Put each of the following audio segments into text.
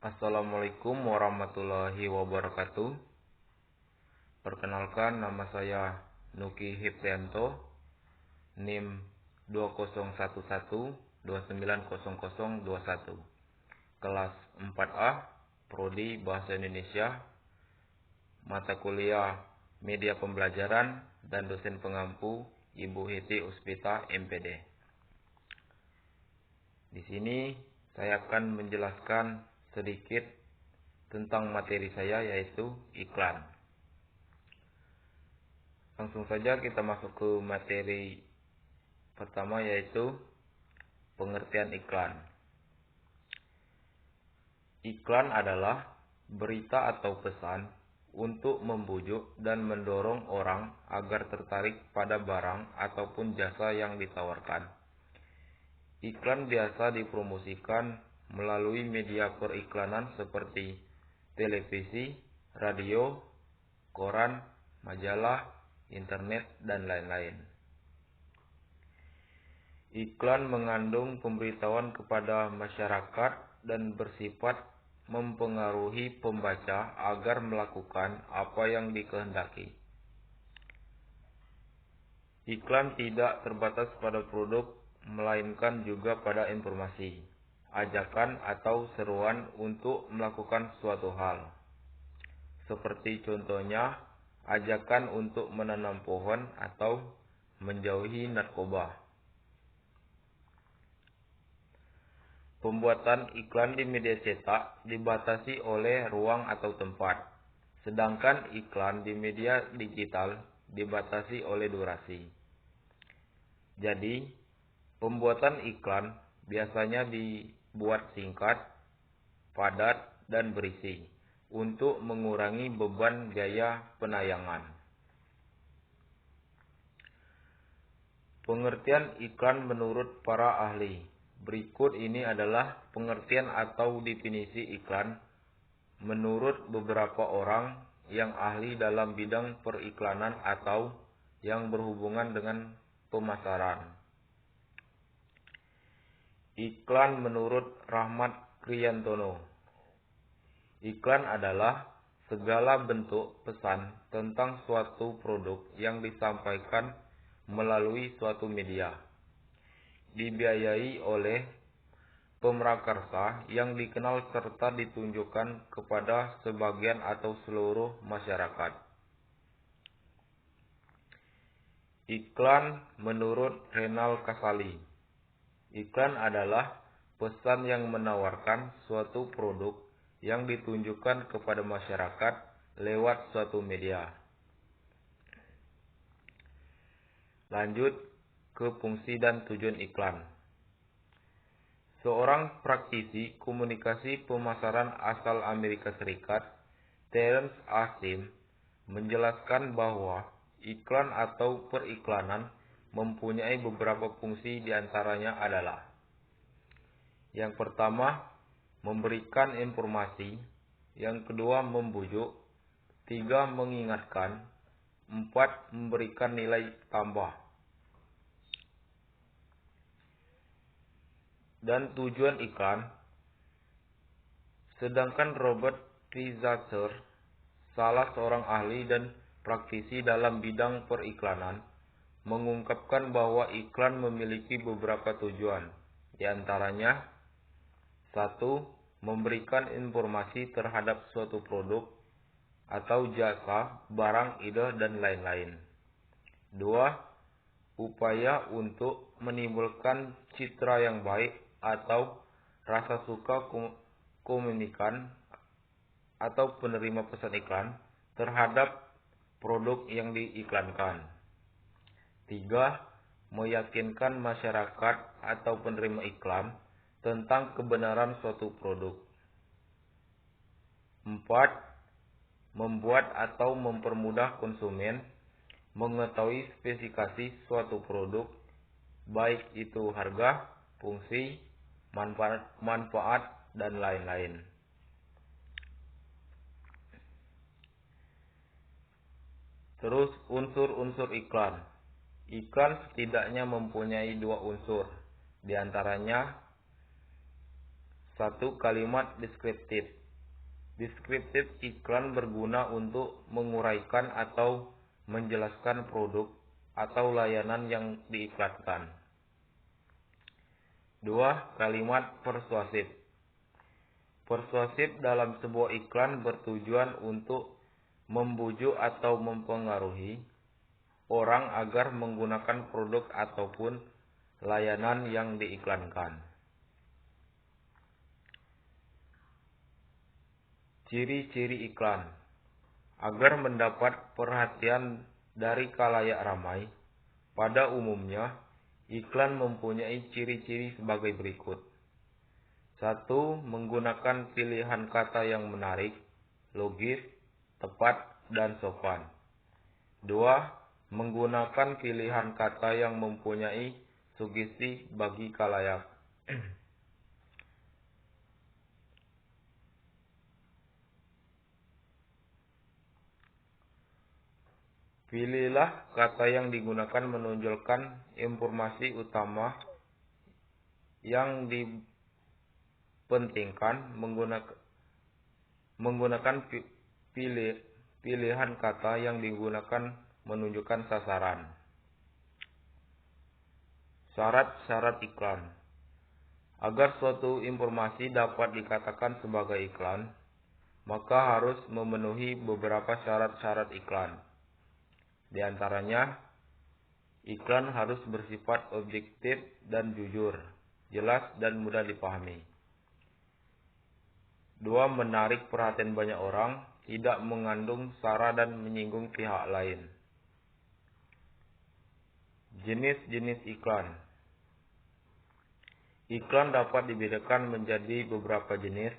Assalamualaikum warahmatullahi wabarakatuh. Perkenalkan, nama saya Nuki Hiptrianto, NIM 2011290021, kelas 4A, Prodi Bahasa Indonesia, mata kuliah Media Pembelajaran, dan dosen pengampu Ibu Hiti Uspita, MPD. Di sini saya akan menjelaskan sedikit tentang materi saya, yaitu iklan. Langsung saja kita masuk ke materi pertama, yaitu pengertian iklan. Iklan adalah berita atau pesan untuk membujuk dan mendorong orang agar tertarik pada barang ataupun jasa yang ditawarkan. Iklan biasa dipromosikan melalui media periklanan seperti televisi, radio, koran, majalah, internet, dan lain-lain. Iklan mengandung pemberitahuan kepada masyarakat dan bersifat mempengaruhi pembaca agar melakukan apa yang dikehendaki. Iklan tidak terbatas pada produk, melainkan juga pada informasi, ajakan atau seruan untuk melakukan suatu hal. Seperti contohnya, ajakan untuk menanam pohon atau menjauhi narkoba. Pembuatan iklan di media cetak dibatasi oleh ruang atau tempat, sedangkan iklan di media digital dibatasi oleh durasi. Jadi, pembuatan iklan biasanya dibuat singkat, padat, dan berisi untuk mengurangi beban biaya penayangan. Pengertian iklan menurut para ahli. Berikut ini adalah pengertian atau definisi iklan menurut beberapa orang yang ahli dalam bidang periklanan atau yang berhubungan dengan pemasaran. Iklan menurut Rahmat Kriyantono. Iklan adalah segala bentuk pesan tentang suatu produk yang disampaikan melalui suatu media, dibiayai oleh pemrakarsa yang dikenal serta ditunjukkan kepada sebagian atau seluruh masyarakat. Iklan menurut Renal Kasali. Iklan adalah pesan yang menawarkan suatu produk yang ditunjukkan kepada masyarakat lewat suatu media. Lanjut ke fungsi dan tujuan iklan. Seorang praktisi komunikasi pemasaran asal Amerika Serikat, Terence Asim, menjelaskan bahwa iklan atau periklanan mempunyai beberapa fungsi, diantaranya adalah: yang pertama, memberikan informasi; yang kedua, membujuk; tiga, mengingatkan; empat, memberikan nilai tambah. Dan tujuan iklan. Sedangkan Robert T. Zatzer, salah seorang ahli dan praktisi dalam bidang periklanan, mengungkapkan bahwa iklan memiliki beberapa tujuan, diantaranya: 1. Memberikan informasi terhadap suatu produk atau jasa, barang, ide, dan lain-lain. 2. Upaya untuk menimbulkan citra yang baik atau rasa suka komunikan atau penerima pesan iklan terhadap produk yang diiklankan. 3. Meyakinkan masyarakat atau penerima iklan tentang kebenaran suatu produk. 4. Membuat atau mempermudah konsumen mengetahui spesifikasi suatu produk, baik itu harga, fungsi, manfaat, dan lain-lain. Terus unsur-unsur iklan. Iklan setidaknya mempunyai dua unsur, diantaranya: 1. Kalimat deskriptif. Deskriptif iklan berguna untuk menguraikan atau menjelaskan produk atau layanan yang diiklankan. 2. Kalimat persuasif. Persuasif dalam sebuah iklan bertujuan untuk membujuk atau mempengaruhi orang agar menggunakan produk ataupun layanan yang diiklankan. Ciri-ciri iklan. Agar mendapat perhatian dari khalayak ramai, pada umumnya iklan mempunyai ciri-ciri sebagai berikut. 1. Menggunakan pilihan kata yang menarik, logis, tepat, dan sopan. 2. Menggunakan pilihan kata yang mempunyai sugesti bagi khalayak. Pilihlah kata yang digunakan menonjolkan informasi utama yang dipentingkan. Menggunakan pilihan kata yang digunakan menunjukkan sasaran. Syarat-syarat iklan. Agar suatu informasi dapat dikatakan sebagai iklan, maka harus memenuhi beberapa syarat-syarat iklan. Di antaranya, iklan harus bersifat objektif dan jujur, jelas dan mudah dipahami. 2. Menarik perhatian banyak orang, tidak mengandung sara dan menyinggung pihak lain. Jenis-jenis iklan. Iklan dapat dibedakan menjadi beberapa jenis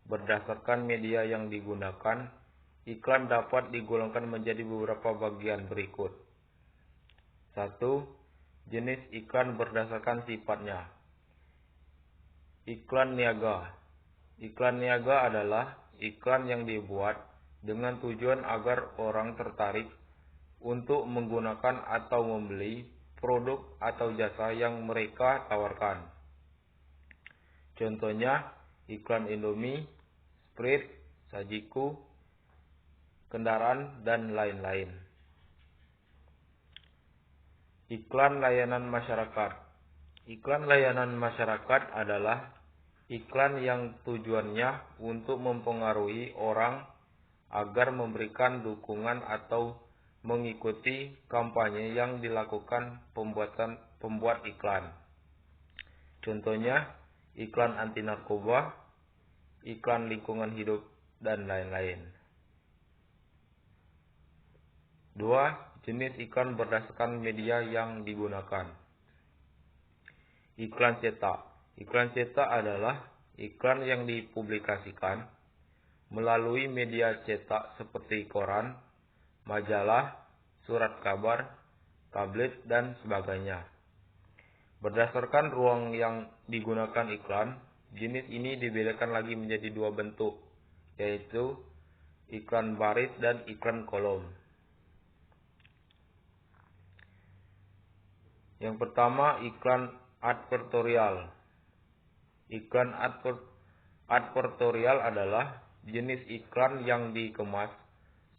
berdasarkan media yang digunakan. Iklan dapat digolongkan menjadi beberapa bagian berikut. 1. Jenis iklan berdasarkan sifatnya. Iklan niaga. Iklan niaga adalah iklan yang dibuat dengan tujuan agar orang tertarik untuk menggunakan atau membeli produk atau jasa yang mereka tawarkan. Contohnya, iklan Indomie, Sprite, Sajiku, kendaraan, dan lain-lain. Iklan layanan masyarakat. Iklan layanan masyarakat adalah iklan yang tujuannya untuk mempengaruhi orang agar memberikan dukungan atau mengikuti kampanye yang dilakukan pembuat iklan. Contohnya, iklan anti narkoba, iklan lingkungan hidup, dan lain-lain. 2. Jenis iklan berdasarkan media yang digunakan. Iklan cetak. Iklan cetak adalah iklan yang dipublikasikan melalui media cetak seperti koran, majalah, surat kabar, tablet, dan sebagainya. Berdasarkan ruang yang digunakan iklan, jenis ini dibedakan lagi menjadi 2 bentuk, yaitu iklan baris dan iklan kolom. Yang pertama, iklan advertorial. Iklan advertorial adalah jenis iklan yang dikemas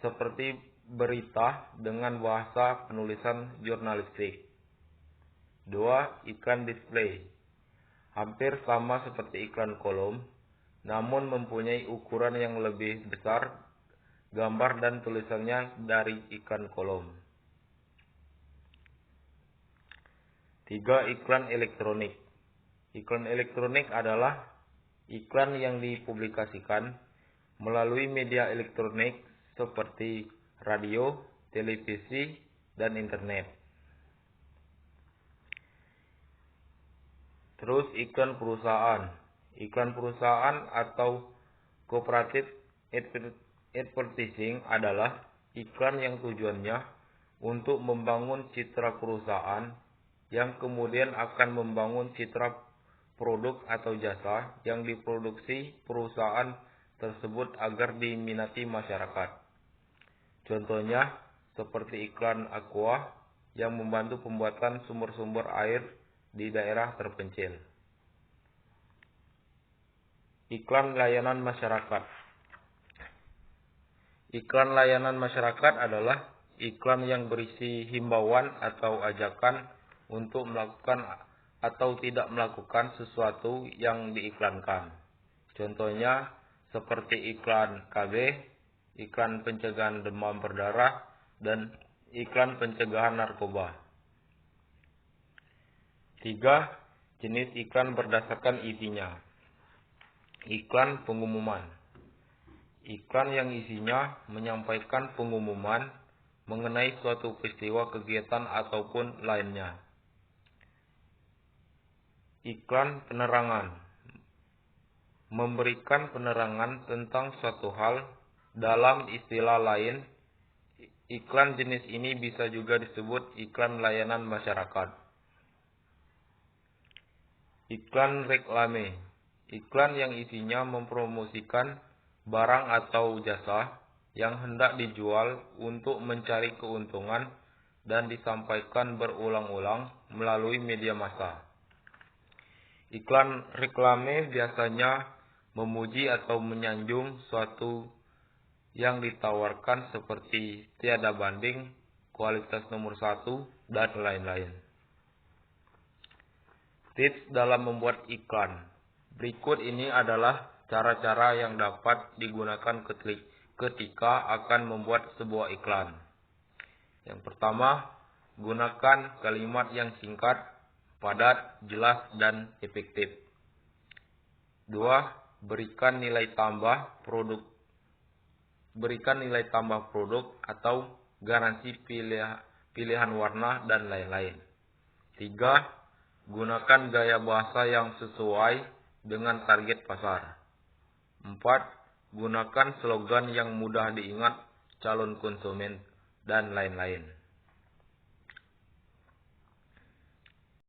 seperti berita dengan bahasa penulisan jurnalistik. 2. Iklan display. Hampir sama seperti iklan kolom, namun mempunyai ukuran yang lebih besar gambar dan tulisannya dari iklan kolom. 3. Iklan elektronik. Iklan elektronik adalah iklan yang dipublikasikan melalui media elektronik seperti radio, televisi, dan internet. Terus iklan perusahaan. Iklan perusahaan atau cooperative advertising adalah iklan yang tujuannya untuk membangun citra perusahaan yang kemudian akan membangun citra produk atau jasa yang diproduksi perusahaan tersebut agar diminati masyarakat. Contohnya seperti iklan Aqua yang membantu pembuatan sumber-sumber air di daerah terpencil. Iklan layanan masyarakat. Iklan layanan masyarakat adalah iklan yang berisi himbauan atau ajakan untuk melakukan atau tidak melakukan sesuatu yang diiklankan. Contohnya seperti iklan KB, iklan pencegahan demam berdarah, dan iklan pencegahan narkoba. 3. Jenis iklan berdasarkan isinya. Iklan pengumuman. Iklan yang isinya menyampaikan pengumuman mengenai suatu peristiwa, kegiatan, ataupun lainnya. Iklan penerangan. Memberikan penerangan tentang suatu hal. Dalam istilah lain, iklan jenis ini bisa juga disebut iklan layanan masyarakat. Iklan reklame. Iklan yang isinya mempromosikan barang atau jasa yang hendak dijual untuk mencari keuntungan dan disampaikan berulang-ulang melalui media massa. Iklan reklame biasanya memuji atau menyanjung suatu yang ditawarkan seperti tiada banding, kualitas nomor 1, dan lain-lain. Tips dalam membuat iklan. Berikut ini adalah cara-cara yang dapat digunakan ketika akan membuat sebuah iklan. Yang pertama, gunakan kalimat yang singkat, padat, jelas, dan efektif. 2. Berikan nilai tambah produk atau garansi pilihan warna dan lain-lain. 3. Gunakan gaya bahasa yang sesuai dengan target pasar. 4. Gunakan slogan yang mudah diingat calon konsumen dan lain-lain.